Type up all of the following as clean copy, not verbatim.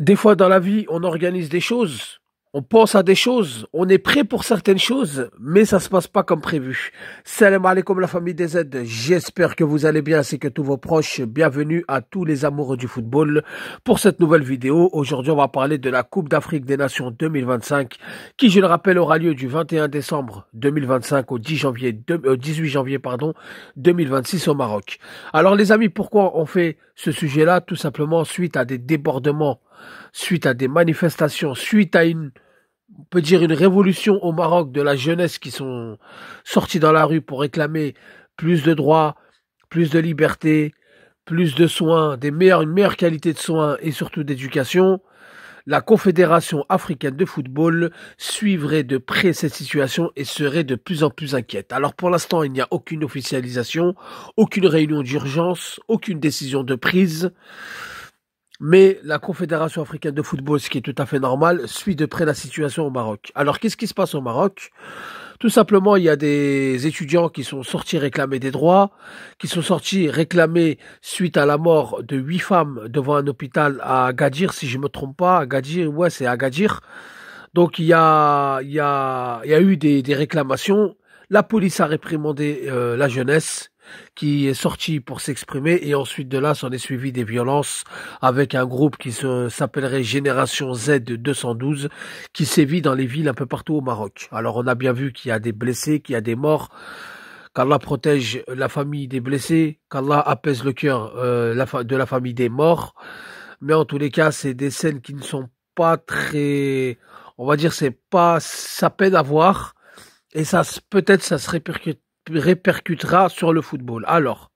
Des fois dans la vie, on organise des choses, on pense à des choses, on est prêt pour certaines choses, mais ça se passe pas comme prévu. Salam alaikum la famille des Z, j'espère que vous allez bien ainsi que tous vos proches. Bienvenue à tous les amoureux du football pour cette nouvelle vidéo. Aujourd'hui, on va parler de la Coupe d'Afrique des Nations 2025 qui, je le rappelle, aura lieu du 21 décembre 2025 au 18 janvier 2026 au Maroc. Alors les amis, pourquoi on fait ce sujet-là? Tout simplement suite à des débordements, suite à des manifestations, suite à on peut dire une révolution au Maroc de la jeunesse qui sont sortis dans la rue pour réclamer plus de droits, plus de liberté, plus de soins, une meilleure qualité de soins et surtout d'éducation. La Confédération africaine de football suivrait de près cette situation et serait de plus en plus inquiète. Alors pour l'instant, il n'y a aucune officialisation, aucune réunion d'urgence, aucune décision de prise. Mais la Confédération africaine de football, ce qui est tout à fait normal, suit de près la situation au Maroc. Alors, qu'est-ce qui se passe au Maroc? Tout simplement, il y a des étudiants qui sont sortis réclamer des droits, qui sont sortis réclamer suite à la mort de 8 femmes devant un hôpital à Agadir, si je me trompe pas. Agadir, ouais, c'est Agadir. Donc, il y a eu des réclamations. La police a réprimandé la jeunesse qui est sortie pour s'exprimer et ensuite de là s'en est suivi des violences avec un groupe qui s'appellerait Génération Z 212 qui sévit dans les villes un peu partout au Maroc. Alors on a bien vu qu'il y a des blessés, qu'il y a des morts, qu'Allah protège la famille des blessés, qu'Allah apaise le cœur de la famille des morts. Mais en tous les cas, c'est des scènes qui ne sont pas très, on va dire, c'est pas, ça peine à voir et ça peut-être ça se répercutera sur le football. Alors,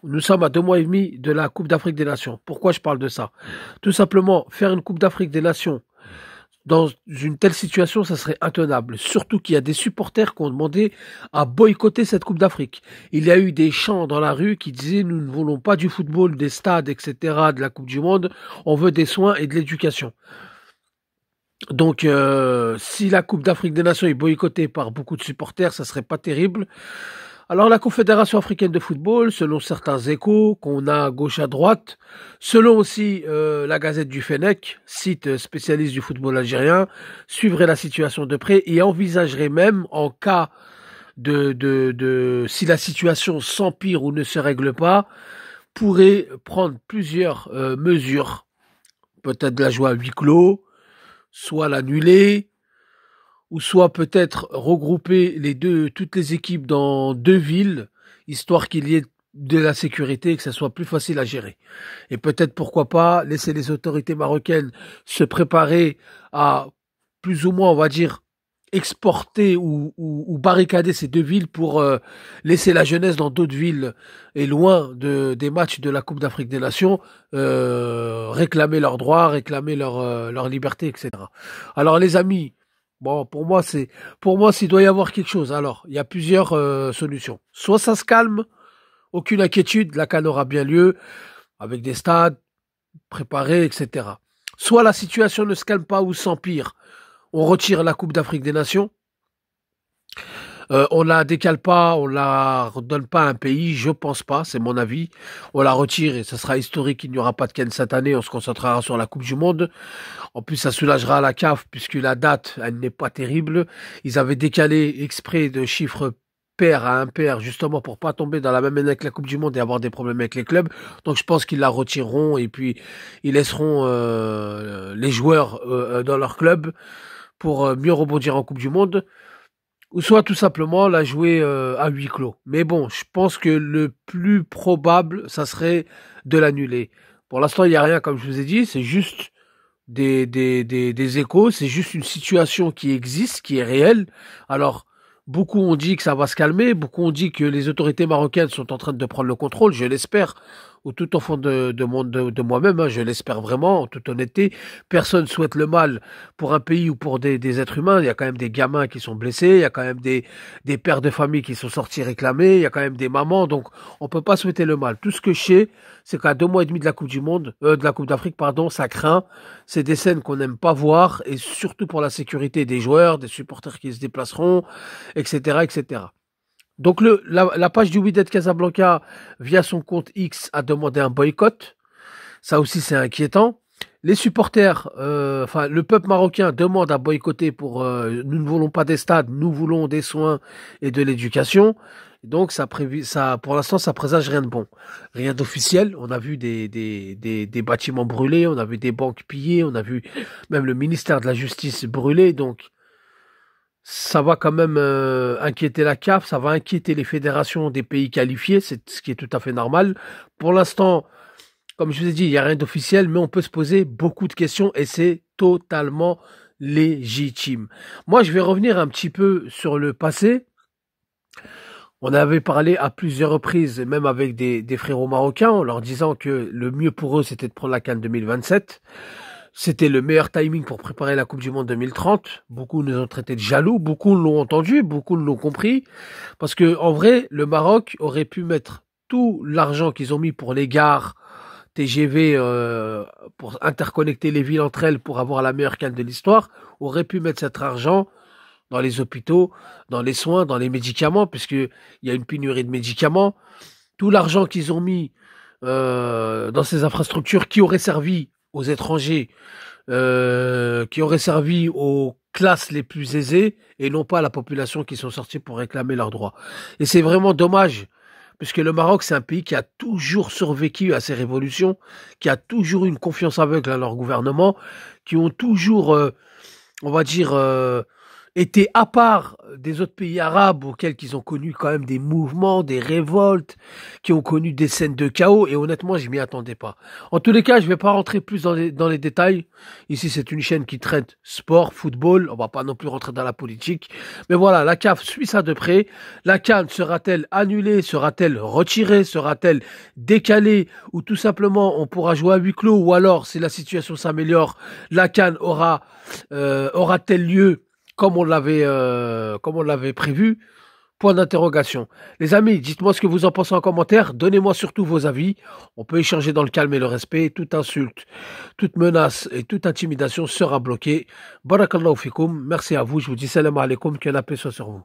nous sommes à 2 mois et demi de la Coupe d'Afrique des Nations. Pourquoi je parle de ça? Tout simplement, faire une Coupe d'Afrique des Nations dans une telle situation, ça serait intenable. Surtout qu'il y a des supporters qui ont demandé à boycotter cette Coupe d'Afrique. Il y a eu des chants dans la rue qui disaient nous ne voulons pas du football, des stades, etc., de la Coupe du Monde. On veut des soins et de l'éducation. Donc, si la Coupe d'Afrique des Nations est boycottée par beaucoup de supporters, ça serait pas terrible. Alors, la Confédération africaine de football, selon certains échos qu'on a à gauche à droite, selon aussi la Gazette du Fennec, site spécialiste du football algérien, suivrait la situation de près et envisagerait même, en cas si la situation s'empire ou ne se règle pas, pourrait prendre plusieurs mesures, peut-être de la jouer à huis clos, soit l'annuler, ou soit peut-être regrouper toutes les équipes dans 2 villes, histoire qu'il y ait de la sécurité et que ça soit plus facile à gérer. Et peut-être pourquoi pas laisser les autorités marocaines se préparer à plus ou moins, on va dire, exporter ou barricader ces 2 villes pour laisser la jeunesse dans d'autres villes et loin des matchs de la Coupe d'Afrique des Nations réclamer leurs droits, réclamer leur liberté, etc. Alors les amis, bon pour moi s'il doit y avoir quelque chose, alors il y a plusieurs solutions. Soit ça se calme, aucune inquiétude, la CAN aura bien lieu avec des stades préparés, etc. Soit la situation ne se calme pas ou s'empire, on retire la Coupe d'Afrique des Nations, on la décale pas, on la redonne pas à un pays, je pense pas, c'est mon avis. On la retire et ça sera historique, il n'y aura pas de CAN cette année, on se concentrera sur la Coupe du Monde. En plus, ça soulagera la CAF puisque la date, elle n'est pas terrible. Ils avaient décalé exprès de chiffres pair à impair, justement pour pas tomber dans la même année que la Coupe du Monde et avoir des problèmes avec les clubs. Donc je pense qu'ils la retireront et puis ils laisseront les joueurs dans leur club pour mieux rebondir en Coupe du Monde, ou soit tout simplement la jouer à huis clos. Mais bon, je pense que le plus probable, ça serait de l'annuler. Pour l'instant, il n'y a rien, comme je vous ai dit, c'est juste des échos, c'est juste une situation qui existe, qui est réelle. Alors, beaucoup ont dit que ça va se calmer, beaucoup ont dit que les autorités marocaines sont en train de prendre le contrôle, je l'espère, ou tout au fond de moi-même, hein, je l'espère vraiment, en toute honnêteté. Personne souhaite le mal pour un pays ou pour des êtres humains. Il y a quand même des gamins qui sont blessés, il y a quand même des pères de famille qui sont sortis réclamer, il y a quand même des mamans, donc on peut pas souhaiter le mal. Tout ce que je sais, c'est qu'à 2 mois et demi de la Coupe du Monde, de la Coupe d'Afrique, pardon, ça craint. C'est des scènes qu'on n'aime pas voir, et surtout pour la sécurité des joueurs, des supporters qui se déplaceront, etc., etc. Donc la page du Wydad Casablanca, via son compte X, a demandé un boycott. Ça aussi, c'est inquiétant. Les supporters, enfin le peuple marocain demande à boycotter pour nous ne voulons pas des stades, nous voulons des soins et de l'éducation. Donc ça, pour l'instant, ça présage rien de bon, rien d'officiel. On a vu des bâtiments brûlés, on a vu des banques pillées, on a vu même le ministère de la Justice brûlé. Donc ça va quand même inquiéter la CAF, ça va inquiéter les fédérations des pays qualifiés, c'est ce qui est tout à fait normal. Pour l'instant, comme je vous ai dit, il n'y a rien d'officiel, mais on peut se poser beaucoup de questions et c'est totalement légitime. Moi, je vais revenir un petit peu sur le passé. On avait parlé à plusieurs reprises, même avec des frérots marocains, en leur disant que le mieux pour eux, c'était de prendre la CAN 2027. C'était le meilleur timing pour préparer la Coupe du Monde 2030. Beaucoup nous ont traités de jaloux, beaucoup l'ont entendu, beaucoup l'ont compris. Parce que, en vrai, le Maroc aurait pu mettre tout l'argent qu'ils ont mis pour les gares, TGV, pour interconnecter les villes entre elles pour avoir la meilleure CAN de l'histoire, aurait pu mettre cet argent dans les hôpitaux, dans les soins, dans les médicaments, puisqu'il y a une pénurie de médicaments. Tout l'argent qu'ils ont mis dans ces infrastructures qui auraient servi aux étrangers, qui auraient servi aux classes les plus aisées et non pas à la population qui sont sortis pour réclamer leurs droits. Et c'est vraiment dommage, puisque le Maroc, c'est un pays qui a toujours survécu à ces révolutions, qui a toujours eu une confiance aveugle à leur gouvernement, qui ont toujours, on va dire, étaient à part des autres pays arabes auxquels ils ont connu quand même des mouvements, des révoltes, qui ont connu des scènes de chaos, et honnêtement, je m'y attendais pas. En tous les cas, je vais pas rentrer plus dans les détails. Ici, c'est une chaîne qui traite sport, football, on va pas non plus rentrer dans la politique. Mais voilà, la CAF suit ça de près. La CAN sera-t-elle annulée, sera-t-elle retirée, sera-t-elle décalée, ou tout simplement on pourra jouer à huis clos, ou alors, si la situation s'améliore, la CAN aura-t-elle lieu comme on l'avait prévu? Point d'interrogation. Les amis, dites-moi ce que vous en pensez en commentaire. Donnez-moi surtout vos avis. On peut échanger dans le calme et le respect. Toute insulte, toute menace et toute intimidation sera bloquée. Barakallahu fikoum. Merci à vous. Je vous dis salam alaikum. Que la paix soit sur vous.